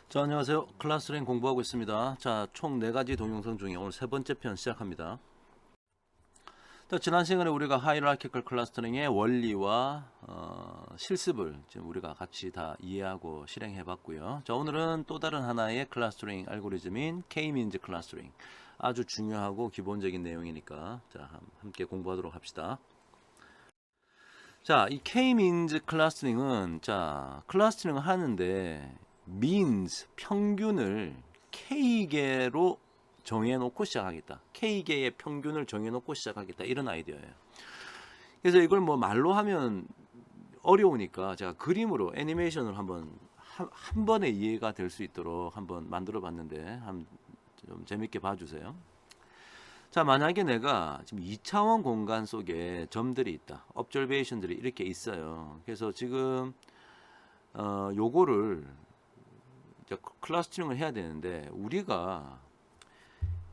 자, 안녕하세요. 클러스터링 공부하고 있습니다. 자, 총 4가지 동영상 중에 오늘 세 번째 편 시작합니다. 자, 지난 시간에 우리가 하이라키컬 클러스터링의 원리와 실습을 지금 우리가 같이 다 이해하고 실행해 봤고요. 자, 오늘은 또 다른 하나의 클러스터링 알고리즘인 K-means 클러스터링. 아주 중요하고 기본적인 내용이니까 자, 함께 공부하도록 합시다. 자, 이 K-means 클러스터링은 자, 클러스터링을 하는데 means 평균을 K개로 정해놓고 시작하겠다. K개의 평균을 정해놓고 시작하겠다. 이런 아이디어예요. 그래서 이걸 뭐 말로 하면 어려우니까 제가 그림으로 애니메이션을 한번 한 번에 이해가 될 수 있도록 한번 만들어 봤는데 좀 재밌게 봐주세요. 자, 만약에 내가 지금 2차원 공간 속에 점들이 있다. observation들이 이렇게 있어요. 그래서 지금 요거를 이제 클러스터링을 해야 되는데 우리가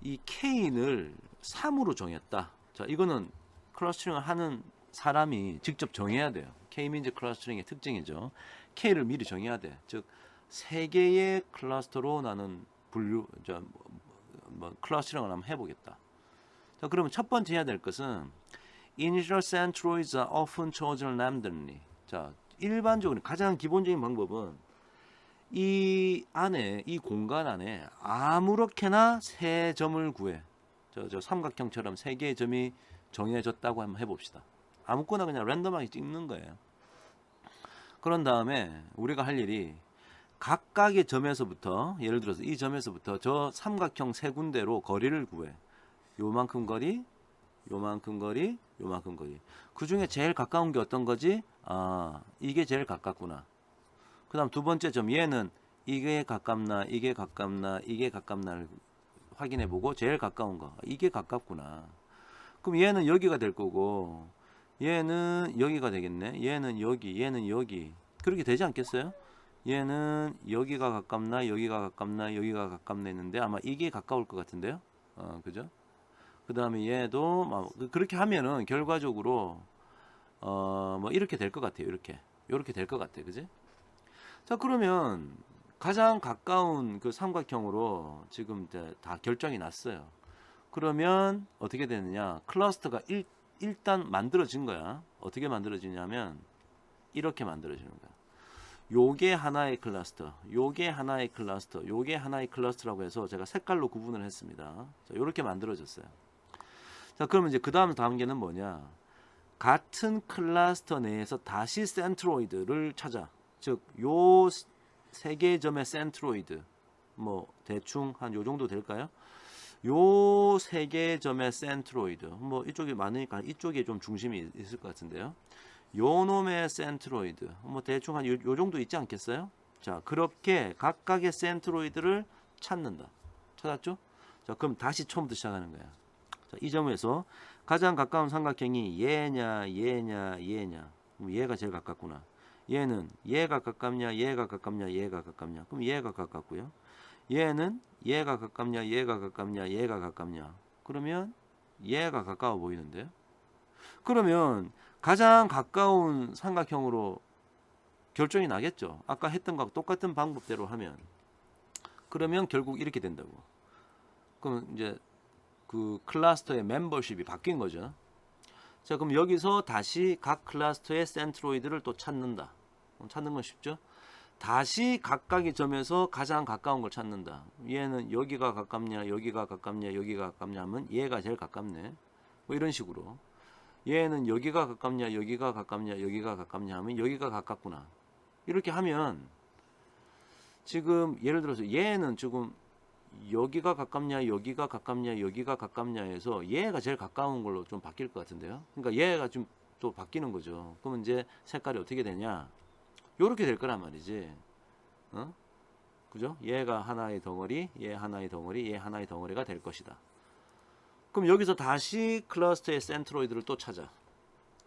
이 K를 3으로 정했다. 자, 이거는 클러스터링을 하는 사람이 직접 정해야 돼요. K-means 클러스터링의 특징이죠. K를 미리 정해야 돼. 즉, 3개의 클러스터로 나는 클러스터링을 한번 해보겠다. 자, 그러면 첫 번째 해야 될 것은 initial centroids are often chosen randomly. 자, 일반적으로 가장 기본적인 방법은 이 안에, 이 공간 안에 아무렇게나 세 점을 구해. 저 삼각형처럼 세 개의 점이 정해졌다고 한번 해봅시다. 아무거나 그냥 랜덤하게 찍는 거예요. 그런 다음에 우리가 할 일이 각각의 점에서부터, 예를 들어서 이 점에서부터 저 삼각형 세 군데로 거리를 구해. 요만큼 거리, 요만큼 거리, 요만큼 거리. 그 중에 제일 가까운 게 어떤 거지? 아, 이게 제일 가깝구나. 그 다음 두 번째 점, 얘는 이게 가깝나, 이게 가깝나, 이게 가깝나를 확인해 보고 제일 가까운 거, 이게 가깝구나. 그럼 얘는 여기가 될 거고, 얘는 여기가 되겠네. 얘는 여기, 얘는 여기. 그렇게 되지 않겠어요? 얘는 여기가 가깝나, 여기가 가깝나, 여기가 가깝나 했는데 아마 이게 가까울 것 같은데요? 그죠? 그 다음에 얘도 그렇게 하면은 결과적으로 뭐 이렇게 될 것 같아요. 이렇게 될 것 같아요. 그지? 자, 그러면 가장 가까운 그 삼각형으로 지금 이제 다 결정이 났어요. 그러면 어떻게 되느냐? 클러스터가 일단 만들어진 거야. 어떻게 만들어지냐면 이렇게 만들어지는 거야. 요게 하나의 클러스터, 요게 하나의 클러스터, 요게 하나의 클러스터라고 해서 제가 색깔로 구분을 했습니다. 자, 요렇게 만들어졌어요. 자, 그러면 이제 그 다음 단계는 뭐냐? 같은 클러스터 내에서 다시 센트로이드를 찾아. 즉, 요 세 개의 점의 센트로이드, 뭐 대충 한 요 정도 될까요? 요 세 개의 점의 센트로이드, 뭐 이쪽이 많으니까 이쪽에 좀 중심이 있을 것 같은데요. 요 놈의 센트로이드, 뭐 대충 한 요 정도 있지 않겠어요? 자, 그렇게 각각의 센트로이드를 찾는다. 찾았죠? 자, 그럼 다시 처음부터 시작하는 거야. 자, 이 점에서 가장 가까운 삼각형이 얘냐, 얘냐, 얘냐. 그럼 얘가 제일 가깝구나. 얘는 얘가 가깝냐, 얘가 가깝냐, 얘가 가깝냐. 그럼 얘가 가깝고요. 얘는 얘가 가깝냐, 얘가 가깝냐, 얘가 가깝냐. 그러면 얘가 가까워 보이는데요. 그러면 가장 가까운 삼각형으로 결정이 나겠죠. 아까 했던 거하고 똑같은 방법대로 하면. 그러면 결국 이렇게 된다고. 그럼 이제 그 클러스터의 멤버십이 바뀐 거죠. 자, 그럼 여기서 다시 각 클러스터의 센트로이드를 또 찾는다. 찾는 건 쉽죠? 다시 각각의 점에서 가장 가까운 걸 찾는다. 얘는 여기가 가깝냐, 여기가 가깝냐, 여기가 가깝냐 하면 얘가 제일 가깝네. 뭐 이런 식으로. 얘는 여기가 가깝냐, 여기가 가깝냐, 여기가 가깝냐 하면 여기가 가깝구나. 이렇게 하면 지금 예를 들어서 얘는 지금 여기가 가깝냐, 여기가 가깝냐, 여기가 가깝냐 해서 얘가 제일 가까운 걸로 좀 바뀔 것 같은데요. 그러니까 얘가 좀 또 바뀌는 거죠. 그러면 이제 색깔이 어떻게 되냐? 요렇게 될 거란 말이지. 어? 그죠? 얘가 하나의 덩어리, 얘 하나의 덩어리, 얘 하나의 덩어리가 될 것이다. 그럼 여기서 다시 클러스터의 센트로이드를 또 찾아.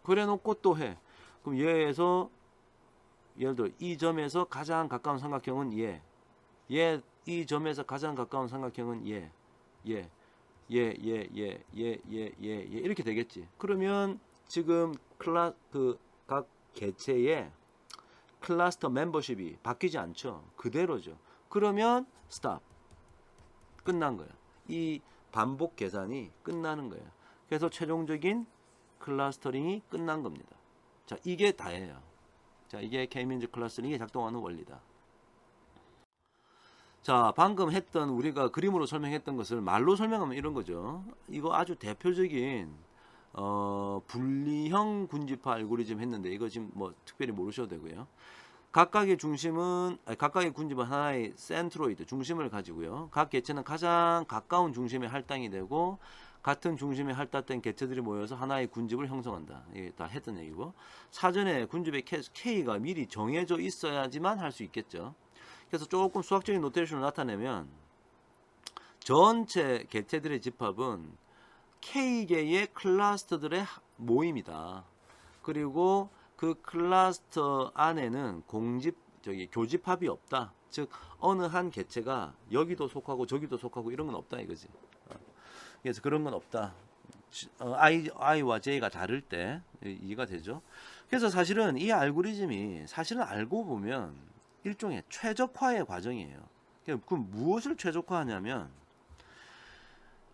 그래 놓고 또 해. 그럼 얘에서 예를 들어 이 점에서 가장 가까운 삼각형은 얘. 이 점에서 가장 가까운 삼각형은 얘. 이렇게 되겠지. 그러면 지금 각 개체의 클러스터 멤버십이 바뀌지 않죠. 그대로죠. 그러면 스탑. 끝난 거예요. 이 반복 계산이 끝나는 거예요. 그래서 최종적인 클러스터링이 끝난 겁니다. 자, 이게 다예요. 자, 이게 K-means 클러스터링이 작동하는 원리다. 자, 방금 했던 우리가 그림으로 설명했던 것을 말로 설명하면 이런 거죠. 이거 아주 대표적인 분리형 군집화 알고리즘 했는데 이거 지금 뭐 특별히 모르셔도 되고요. 각각의 중심은 각각의 군집은 하나의 센트로이드 중심을 가지고요. 각 개체는 가장 가까운 중심에 할당이 되고 같은 중심에 할당된 개체들이 모여서 하나의 군집을 형성한다. 이게 다 했던 얘기고 사전에 군집의 K가 미리 정해져 있어야지만 할 수 있겠죠. 그래서 조금 수학적인 노테이션을 나타내면 전체 개체들의 집합은 K개의 클러스터들의 모임이다. 그리고 그 클러스터 안에는 교집합이 없다. 즉 어느 한 개체가 여기도 속하고 저기도 속하고 이런 건 없다 이거지. 그래서 그런 건 없다. I와 J가 다를 때 이해가 되죠. 그래서 사실은 이 알고리즘이 사실은 알고 보면 일종의 최적화의 과정이에요. 그럼 무엇을 최적화하냐면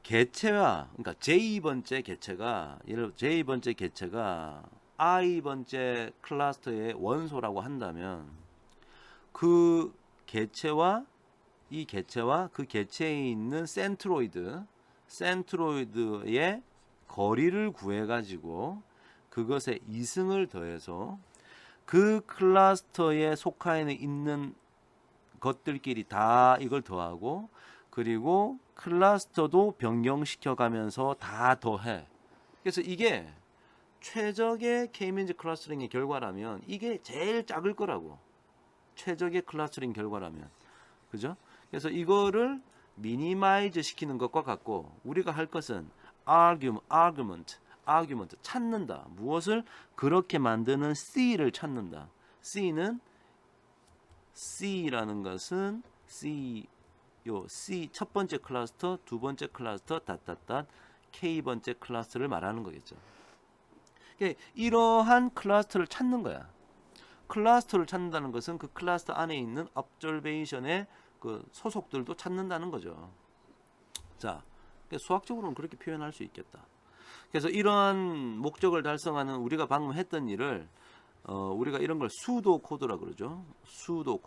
개체와 그러니까 J번째 개체가 예를 들어 J번째 개체가 I번째 클러스터의 원소라고 한다면 그 개체와 이 개체와 그 개체에 있는 센트로이드의 거리를 구해 가지고 그것에 이승을 더해서 그 클러스터에 속하에 있는 것들끼리 다 이걸 더하고 그리고 클러스터도 변경시켜 가면서 다 더해. 그래서 이게 최적의 K-means 클러스터링의 결과라면 이게 제일 작을 거라고. 최적의 클러스터링 결과라면. 그죠? 그래서 이거를 미니마이즈 시키는 것과 같고 우리가 할 것은 argument 찾는다. 무엇을 그렇게 만드는 C를 찾는다. C라는 것은 C 첫 번째 클러스터, 두 번째 클러스터 K번째 클러스터를 말하는 거겠죠. 이러한 클러스터를 찾는 거야. 클러스터를 찾는다는 것은 그 클러스터 안에 있는 observation의 그 소속들도 찾는다는 거죠. 자, 수학적으로는 그렇게 표현할 수 있겠다. 그래서 이러한 목적을 달성하는 우리가 방금 했던 일을 우리가 이런 걸 수도 코드라고 그러죠. 수도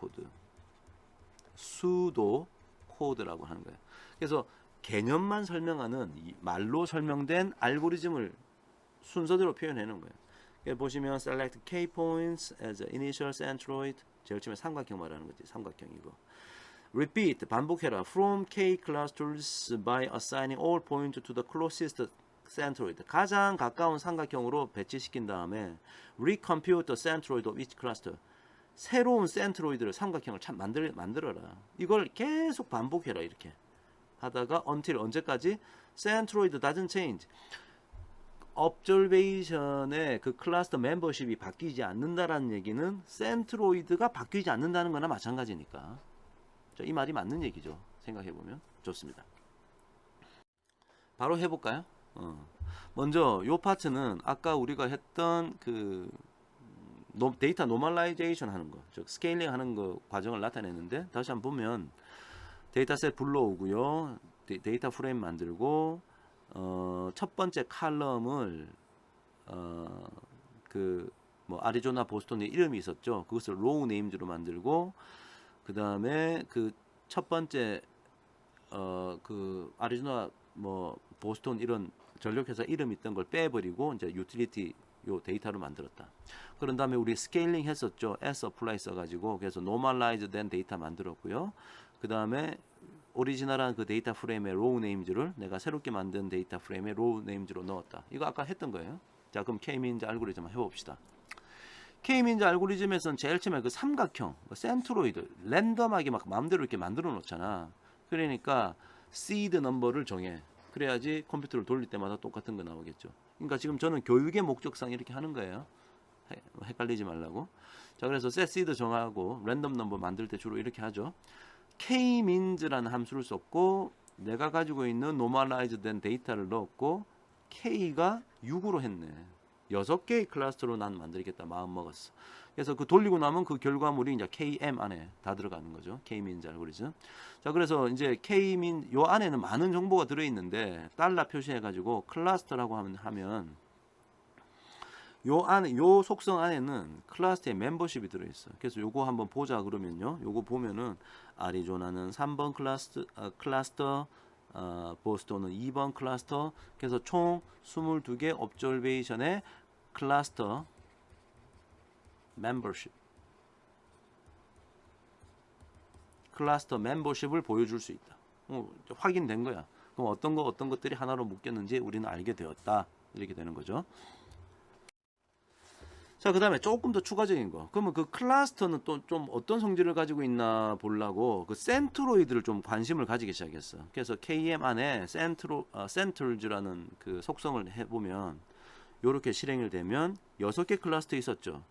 코드라고 하는 거예요. 그래서 개념만 설명하는 말로 설명된 알고리즘을 순서대로 표현하는 거예요. 보시면 select K points as initial centroid 제일 처음에 삼각형 말하는 거지. 삼각형이고 repeat 반복해라 from K clusters by assigning all points to the closest centroid 가장 가까운 삼각형으로 배치시킨 다음에 recompute the centroid of each cluster 새로운 센트로이드를 삼각형을 만들어라. 이걸 계속 반복해라 이렇게 하다가 until 언제까지 centroid doesn't change observation의 그 클러스터 멤버십이 바뀌지 않는다라는 얘기는 센트로이드가 바뀌지 않는다는 거나 마찬가지니까 이 말이 맞는 얘기죠. 생각해보면 좋습니다. 바로 해볼까요? 먼저 요 파트는 아까 우리가 했던 그 데이터 노멀라이제이션 하는 거, 즉 스케일링 하는 거 과정을 나타내는데 다시 한번 보면 데이터셋 불러오고요. 데이터 프레임 만들고 첫 번째 칼럼을 그 뭐 아리조나 보스턴의 이름이 있었죠. 그것을 로우 네임즈로 만들고 그 다음에 그 첫 번째 그 아리조나 뭐 보스턴 이런 전력회사 이름 있던 걸 빼버리고 이제 유틸리티 요 데이터로 만들었다. 그런 다음에 우리 스케일링 했었죠. S apply 써가지고 그래서 normalized 된 데이터 만들었고요. 그 다음에 오리지널한 그 데이터 프레임의 로우 네임즈를 내가 새롭게 만든 데이터 프레임의 로우 네임즈로 넣었다. 이거 아까 했던 거예요. 자, 그럼 K-means 알고리즘 한번 해봅시다. K-means 알고리즘에서는 제일 처음에 그 삼각형, 센트로이드, 랜덤하게 막 마음대로 이렇게 만들어 놓잖아. 그러니까 시드 넘버를 정해. 그래야지 컴퓨터를 돌릴 때마다 똑같은 거 나오겠죠. 그러니까 지금 저는 교육의 목적상 이렇게 하는 거예요. 헷갈리지 말라고. 자, 그래서 set seed 정하고 랜덤 넘버 만들 때 주로 이렇게 하죠. K-means라는 함수를 썼고 내가 가지고 있는 normalized 된 데이터를 넣었고 K가 6으로 했네. 6개의 클러스터로 난 만들겠다 마음 먹었어. 그래서 그 돌리고 나면 그 결과물이 이제 KM 안에 다 들어가는 거죠. K-means 알고리즘. 자, 그래서 이제 K-mean 요 안에는 많은 정보가 들어 있는데 달러 표시해 가지고 클러스터라고 하면 요 안에 요 속성 안에는 클러스터의 멤버십이 들어 있어요. 그래서 요거 한번 보자 그러면요. 요거 보면은 아리조나는 3번 클러스터 보스턴은 2번 클러스터. 그래서 총 22개 옵저베이션의 클러스터 멤버십 클러스터 멤버십을 보여줄 수 있다. 확인된 거야. 그럼 어떤 것들이 하나로 묶였는지 우리는 알게 되었다. 이렇게 되는 거죠. 자, 그 다음에 조금 더 추가적인 거. 그러면 그 클러스터는 또 좀 어떤 성질을 가지고 있나 보려고 그 센트로이드를 좀 관심을 가지기 시작했어. 그래서 KM 안에 센트럴즈라는 그 속성을 해보면 요렇게 실행이 되면 6개 클러스터 있었죠.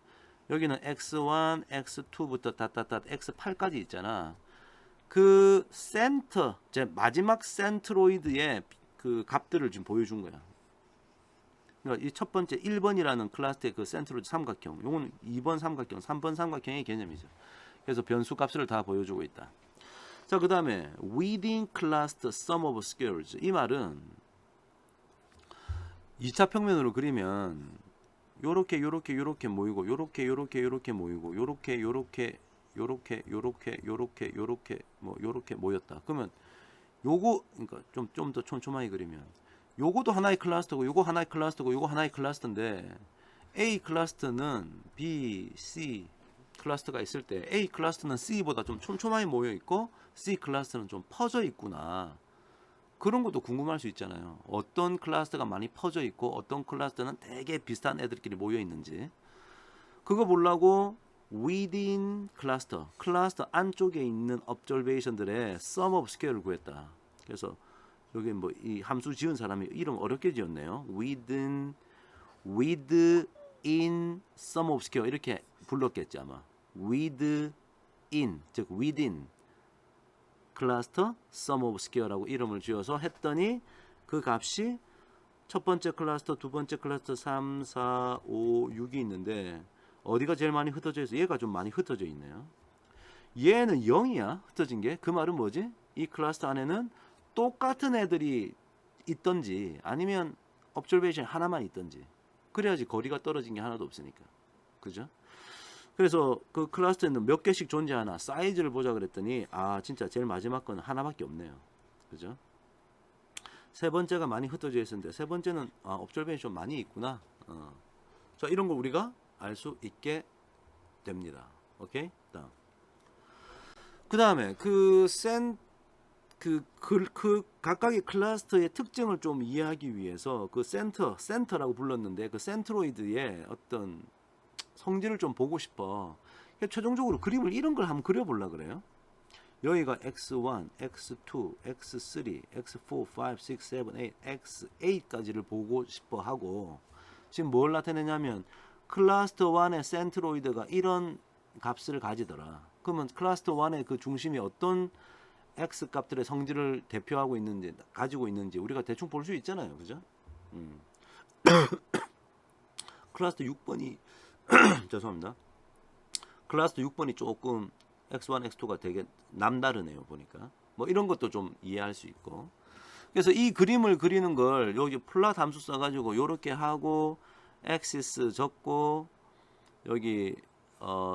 여기는 X1, X2부터 X8까지 있잖아. 그 센터, 제 마지막 센트로이드의 그 값들을 지금 보여준 거야. 그러니까 이 첫 번째 1번이라는 클러스터의 그 센트로이드 삼각형, 요거는 2번 삼각형, 3번 삼각형의 개념이죠. 그래서 변수 값을 다 보여주고 있다. 자, 그 다음에 within cluster sum of squares. 이 말은 2차 평면으로 그리면 요렇게 모이고 요렇게 모이고 요렇게 모였다. 그러면 요거 그러니까 좀 더 촘촘하게 그리면 요거도 하나의 클러스터고 요거 하나의 클러스터고 요거 하나의 클러스터인데 A 클러스터는 B, C 클러스터가 있을 때 A 클러스터는 C보다 좀 촘촘하게 모여 있고 C 클러스터는 좀 퍼져 있구나. 그런 것도 궁금할 수 있잖아요. 어떤 클러스터가 많이 퍼져 있고 어떤 클러스터는 되게 비슷한 애들끼리 모여 있는지. 그거 보려고 within 클러스터 안쪽에 있는 observation들의 sum of square를 구했다. 그래서 여기 뭐 이 함수 지은 사람이 이름 어렵게 지었네요. within sum of square 이렇게 불렀겠지 아마. within 즉 within 클러스터 sum of square라고 이름을 지어서 했더니 그 값이 첫 번째 클러스터, 두 번째 클러스터 3, 4, 5, 6이 있는데 어디가 제일 많이 흩어져 있어? 얘가 좀 많이 흩어져 있네요. 얘는 0이야. 흩어진 게. 그 말은 뭐지? 이 클러스터 안에는 똑같은 애들이 있던지 아니면 observation 하나만 있던지 그래야지 거리가 떨어진 게 하나도 없으니까. 그죠? 그래서 그 클러스터에는 몇 개씩 존재하나 사이즈를 보자 그랬더니 아 진짜 제일 마지막 건 하나밖에 없네요. 그죠? 세 번째가 많이 흩어져 있었는데 세 번째는 observation 많이 있구나. 자, 이런 거 우리가 알 수 있게 됩니다. 오케이? 다음. 그 다음에 그 각각의 클러스터의 특징을 좀 이해하기 위해서 그 센터라고 불렀는데 그 센트로이드의 어떤 성질을 좀 보고 싶어. 최종적으로 그림을 이런 걸 한번 그려보려 그래요. 여기가 X1, X2, X3, X4, 5, 6, 7, 8, X8까지를 보고 싶어 하고 지금 뭘 나타내냐면 클러스터 1의 센트로이드가 이런 값을 가지더라. 그러면 클러스터 1의 그 중심이 어떤 X 값들의 성질을 대표하고 있는지 가지고 있는지 우리가 대충 볼 수 있잖아요. 그죠? 클러스터 6번이 죄송합니다. 클러스터 6번이 조금 X1, X2가 되게 남다르네요. 보니까 뭐 이런 것도 좀 이해할 수 있고 그래서 이 그림을 그리는 걸 여기 플롯 함수 써가지고 이렇게 하고 엑시스 적고 여기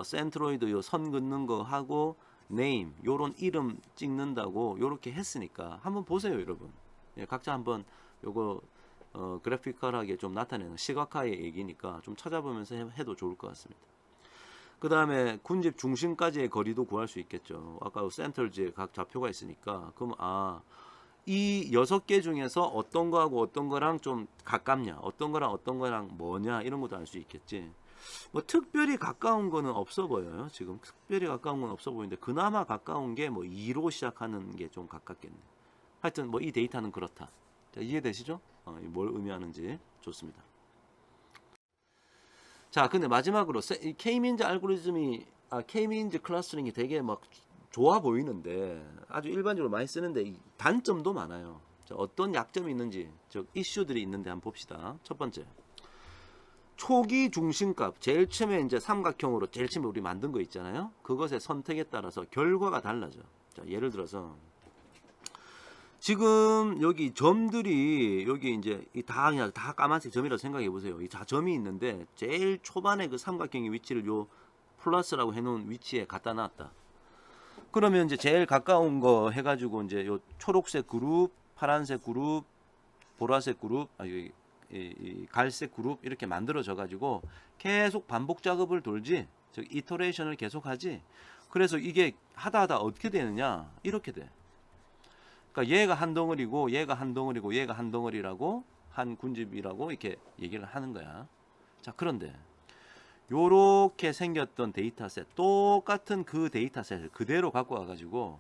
센트로이드 요 선 긋는 거 하고 네임 요런 이름 찍는다고 요렇게 했으니까 한번 보세요 여러분. 예, 각자 한번 요거 그래피컬하게 좀 나타내는 시각화의 얘기니까 좀 찾아보면서 해도 좋을 것 같습니다. 그 다음에 군집 중심까지의 거리도 구할 수 있겠죠. 아까 센터즈에 각 좌표가 있으니까 그럼 이 6개 중에서 어떤 거하고 어떤 거랑 좀 가깝냐 어떤 거랑 뭐냐 이런 것도 알 수 있겠지. 뭐 특별히 가까운 거는 없어 보여요. 지금 특별히 가까운 건 없어 보이는데 그나마 가까운 게 뭐 2로 시작하는 게 좀 가깝겠네. 하여튼 뭐 이 데이터는 그렇다. 자, 이해되시죠? 뭘 의미하는지 좋습니다. 자, 근데 마지막으로 K-means 알고리즘이 K-means 클러스터링이 되게 막 좋아 보이는데 아주 일반적으로 많이 쓰는데 단점도 많아요. 자, 어떤 약점이 있는지 즉 이슈들이 있는데 한번 봅시다. 첫 번째, 초기 중심값 제일 처음에 이제 삼각형으로 제일 처음에 우리 만든 거 있잖아요. 그것의 선택에 따라서 결과가 달라져. 자, 예를 들어서 지금 여기 점들이 여기 이제 다 그냥 다 까만색 점이라고 생각해 보세요. 이 다 점이 있는데 제일 초반에 그 삼각형의 위치를 요 플러스라고 해놓은 위치에 갖다 놨다. 그러면 이제 제일 가까운 거 해가지고 이제 요 초록색 그룹, 파란색 그룹, 보라색 그룹, 이 갈색 그룹 이렇게 만들어져 가지고 계속 반복 작업을 돌지, 즉 이터레이션을 계속하지. 그래서 이게 하다 어떻게 되느냐, 이렇게 돼. 그러니까 얘가 한 덩어리고 얘가 한 덩어리고 얘가 한 덩어리라고 한 군집이라고 이렇게 얘기를 하는 거야. 자, 그런데 요렇게 생겼던 데이터셋, 똑같은 그 데이터셋을 그대로 갖고 와가지고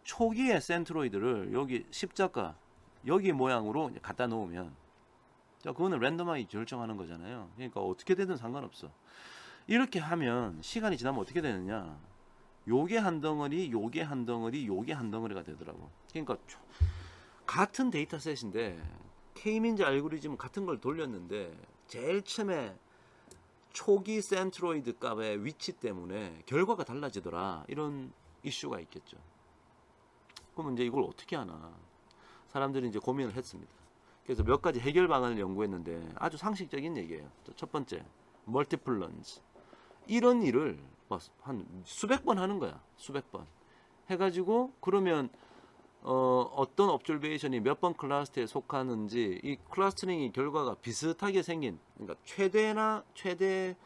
초기의 센트로이드를 여기 십자가 여기 모양으로 갖다 놓으면, 자, 그거는 랜덤하게 결정하는 거잖아요. 그러니까 어떻게 되든 상관없어. 이렇게 하면 시간이 지나면 어떻게 되느냐, 요게 한 덩어리, 요게 한 덩어리, 요게 한 덩어리가 되더라고. 그러니까 같은 데이터셋인데 K민지 알고리즘 같은 걸 돌렸는데 제일 처음에 초기 센트로이드 값의 위치 때문에 결과가 달라지더라, 이런 이슈가 있겠죠. 그러면 이제 이걸 어떻게 하나 사람들이 이제 고민을 했습니다. 그래서 몇 가지 해결 방안을 연구했는데 아주 상식적인 얘기예요. 첫 번째, 멀티플 런지. 이런 일을 한 수백 번 하는 거야. 수백 번 해가지고, 그러면 어떤 옵저베이션이 몇 번 클러스터에 속하는지, 이 클러스터링의 결과가 비슷하게 생긴, 그러니까 최대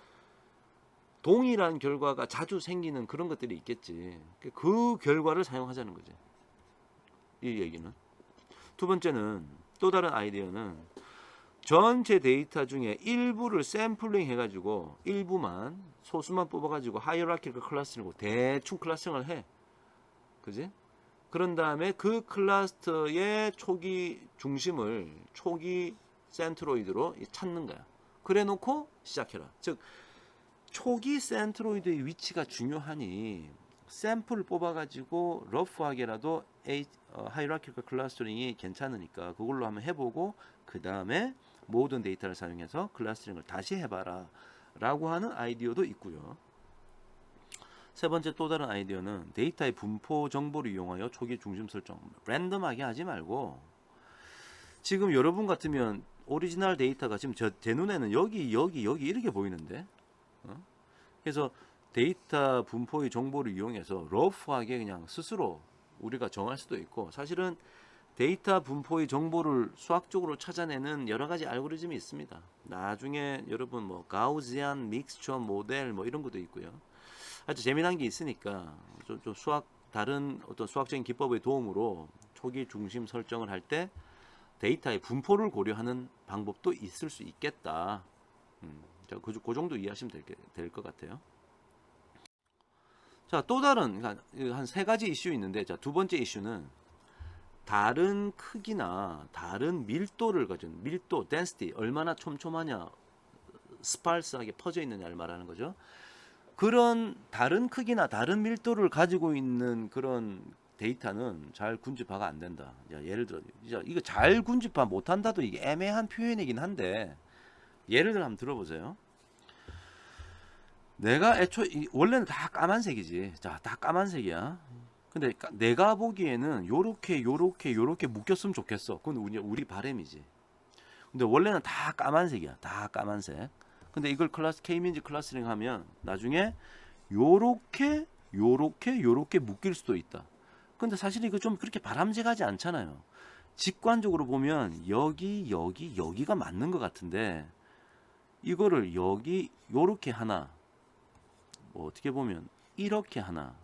동일한 결과가 자주 생기는 그런 것들이 있겠지. 그 결과를 사용하자는 거지, 이 얘기는. 두 번째는, 또 다른 아이디어는 전체 데이터 중에 일부를 샘플링 해가지고 일부만, 소수만 뽑아가지고 하이어라키컬 클러스터링을 대충 클러스터링을 해. 그지? 그런 다음에 그 클러스터의 초기 중심을 초기 센트로이드로 찾는 거야. 그래 놓고 시작해라. 즉, 초기 센트로이드의 위치가 중요하니 샘플을 뽑아가지고 러프하게라도 하이라키컬 클러스터링이 괜찮으니까 그걸로 한번 해보고, 그 다음에 모든 데이터를 사용해서 클러스터링을 다시 해봐라 라고 하는 아이디어도 있고요. 세 번째, 또 다른 아이디어는 데이터의 분포 정보를 이용하여 초기 중심 설정. 랜덤하게 하지 말고, 지금 여러분 같으면 오리지널 데이터가 지금 제 눈에는 여기 이렇게 보이는데, 그래서 데이터 분포의 정보를 이용해서 러프하게 그냥 스스로 우리가 정할 수도 있고, 사실은 데이터 분포의 정보를 수학적으로 찾아내는 여러 가지 알고리즘이 있습니다. 나중에 여러분 뭐 가우지안 믹스처 모델 뭐 이런 것도 있고요. 아주 재미난 게 있으니까 좀 다른 어떤 수학적인 기법의 도움으로 초기 중심 설정을 할 때 데이터의 분포를 고려하는 방법도 있을 수 있겠다. 자, 그 정도 이해하시면 될 것 같아요. 자, 또 다른 한 세 가지 이슈 있는데, 자, 두 번째 이슈는 다른 크기나 다른 밀도를 가진, 밀도, density, 얼마나 촘촘하냐, 스팔스하게 퍼져 있느냐를 말하는 거죠. 그런 다른 크기나 다른 밀도를 가지고 있는 그런 데이터는 잘 군집화가 안 된다. 예를 들어, 이거 잘 군집화 못한다도 이게 애매한 표현이긴 한데, 예를 들어 한번 들어보세요. 내가 원래는 다 까만색이지. 자, 다 까만색이야. 근데 내가 보기에는 요렇게 묶였으면 좋겠어. 그건 우리 바람이지. 근데 원래는 다 까만색이야. 다 까만색. 근데 이걸 K민지 클러스터링 하면 나중에 요렇게 묶일 수도 있다. 근데 사실 이거 좀 그렇게 바람직하지 않잖아요. 직관적으로 보면 여기가 맞는 것 같은데, 이거를 요렇게 하나, 뭐 어떻게 보면 이렇게 하나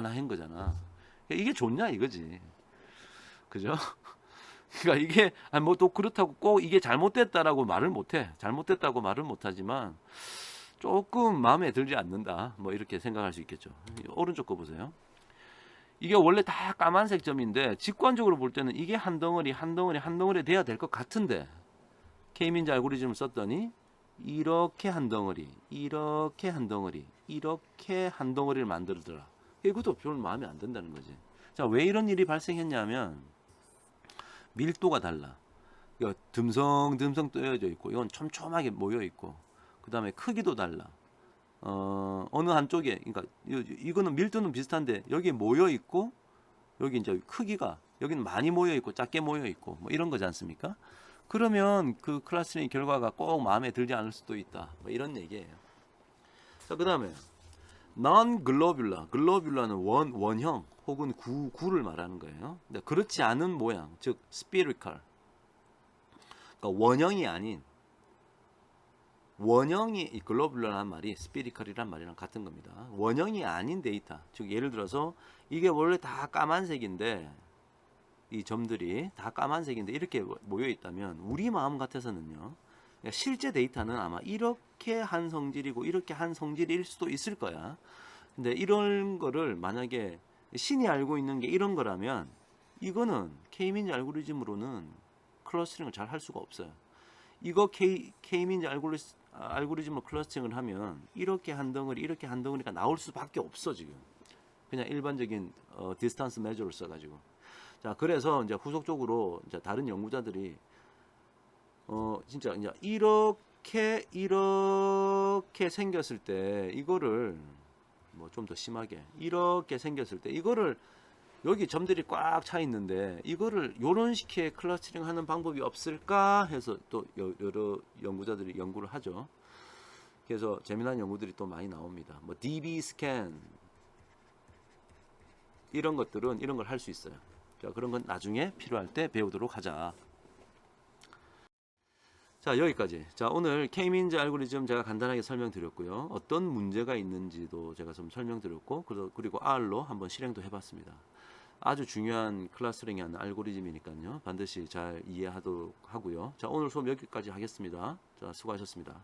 한 거잖아. 이게 좋냐 이거지. 그죠? 그러니까 이게 뭐 또 그렇다고 꼭 이게 잘못됐다고 말을 못하지만 조금 마음에 들지 않는다, 뭐 이렇게 생각할 수 있겠죠. 오른쪽 거 보세요. 이게 원래 다 까만색 점인데 직관적으로 볼 때는 이게 한 덩어리 돼야 될 것 같은데, K민지 알고리즘을 썼더니 이렇게 한 덩어리를 만들더라. 이것도 별로 마음에 안 든다는 거지. 자, 왜 이런 일이 발생했냐면 밀도가 달라. 이거 듬성듬성 떠여져 있고 이건 촘촘하게 모여 있고 그 다음에 크기도 달라. 어느 한쪽에 그러니까 이거는 밀도는 비슷한데 여기 모여 있고 여기 이제 크기가 여기는 많이 모여 있고 작게 모여 있고 뭐 이런 거지 않습니까? 그러면 그 클러스터링 결과가 꼭 마음에 들지 않을 수도 있다. 뭐 이런 얘기예요. 자, 그다음에 non-globular, globular는 원형 혹은 구를 말하는 거예요. 근데 그렇지 않은 모양, 즉 spherical. 그러니까 원형이 아닌 원형이 이 글로뷸러라는 말이 스피리컬이란 말이랑 같은 겁니다. 원형이 아닌 데이터. 즉 예를 들어서 이게 원래 다 까만색인데 이 점들이 다 까만색인데 이렇게 모여 있다면 우리 마음 같아서는요. 그러니까 실제 데이터는 아마 이렇게 한 성질이고 이렇게 한 성질일 수도 있을 거야. 근데 이런 거를 만약에 신이 알고 있는 게 이런 거라면 이거는 K민지 알고리즘으로는 클러스터링을 잘 할 수가 없어요. 이거 K민지 알고리즘으로 클러스터링을 하면 이렇게 한 덩어리 이렇게 한 덩어리가 나올 수밖에 없어 지금. 그냥 일반적인 디스턴스 메저를 써가지고. 자, 그래서 이제 후속적으로 이제 다른 연구자들이 진짜 이제 이렇게 생겼을 때 이거를 뭐 좀 더 심하게 이렇게 생겼을 때 이거를 여기 점들이 꽉 차 있는데 이거를 요런 식의 클러스터링 하는 방법이 없을까 해서 또 여러 연구자들이 연구를 하죠. 그래서 재미난 연구들이 또 많이 나옵니다. 뭐 DB 스캔 이런 것들은 이런 걸 할 수 있어요. 자, 그런 건 나중에 필요할 때 배우도록 하자. 자, 여기까지. 자, 오늘 K민지 알고리즘 제가 간단하게 설명드렸고요. 어떤 문제가 있는지도 제가 좀 설명드렸고, 그리고 R로 한번 실행도 해봤습니다. 아주 중요한 클러스터링의 알고리즘이니까요. 반드시 잘 이해하도록 하고요. 자, 오늘 수업 여기까지 하겠습니다. 자, 수고하셨습니다.